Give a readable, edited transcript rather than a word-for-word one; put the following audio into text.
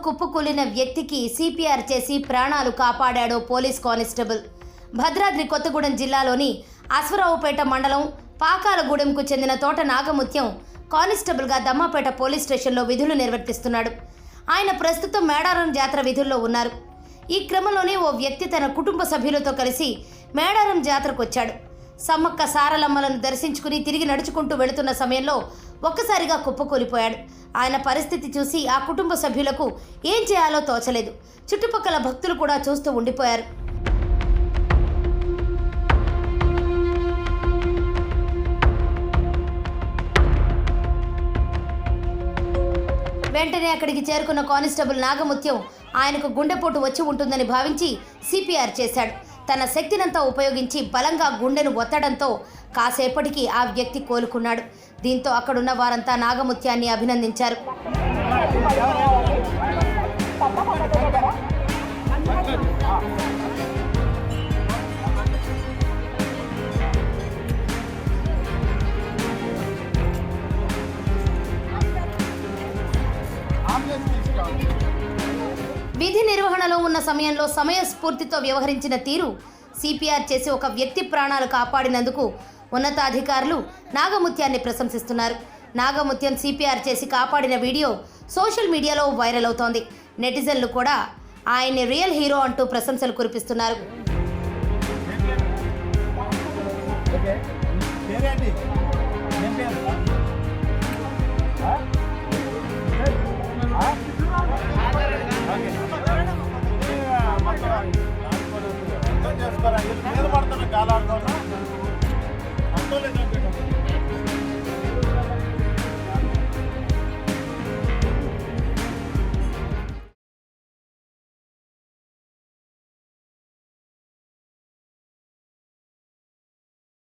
కుప్పకూలిన వ్యక్తికి సిపిఆర్ చేసి ప్రాణాలు కాపాడాడో పోలీస్ కానిస్టేబుల్. భద్రాద్రి కొత్తగూడెం జిల్లాలోని అశ్వరావుపేట మండలం పాకాలగూడెంకు చెందిన తోట నాగముత్యం కానిస్టేబుల్గా దమ్మాపేట పోలీస్ స్టేషన్లో విధులు నిర్వర్తిస్తున్నాడు. ఆయన ప్రస్తుతం మేడారం జాతర విధుల్లో ఉన్నారు. ఈ క్రమంలోనే ఓ వ్యక్తి తన కుటుంబ సభ్యులతో కలిసి మేడారం జాతరకు వచ్చాడు. సమ్మక్క సారలమ్మలను దర్శించుకుని తిరిగి నడుచుకుంటూ వెళుతున్న సమయంలో ఒక్కసారిగా కుప్పకూలిపోయాడు. ఆయన పరిస్థితి చూసి ఆ కుటుంబ సభ్యులకు ఏం చేయాలో తోచలేదు. చుట్టుపక్కల భక్తులు కూడా చూస్తూ ఉండిపోయారు. వెంటనే అక్కడికి చేరుకున్న కానిస్టేబుల్ నాగముత్యం ఆయనకు గుండెపోటు వచ్చి ఉంటుందని భావించి సిపిఆర్ చేశాడు. తన శక్తినంతా ఉపయోగించి బలంగా గుండెను ఒత్తడంతో కాసేపటికి ఆ వ్యక్తి కోలుకున్నాడు. దీంతో అక్కడున్న వారంతా నాగముత్యాన్ని అభినందించారు. విధి నిర్వహణలో ఉన్న సమయంలో సమయస్ఫూర్తితో వ్యవహరించిన తీరు, సిపిఆర్ చేసి ఒక వ్యక్తి ప్రాణాలు కాపాడినందుకు ఉన్నతాధికారులు నాగముత్యాన్ని ప్రశంసిస్తున్నారు. నాగముత్యం సిపిఆర్ చేసి కాపాడిన వీడియో సోషల్ మీడియాలో వైరల్ అవుతోంది. నెటిజన్లు కూడా ఆయన్ని రియల్ హీరో అంటూ ప్రశంసలు కురిపిస్తున్నారు. చేసుకోవాలి. మీద పడుతున్న కాలాడుతున్నా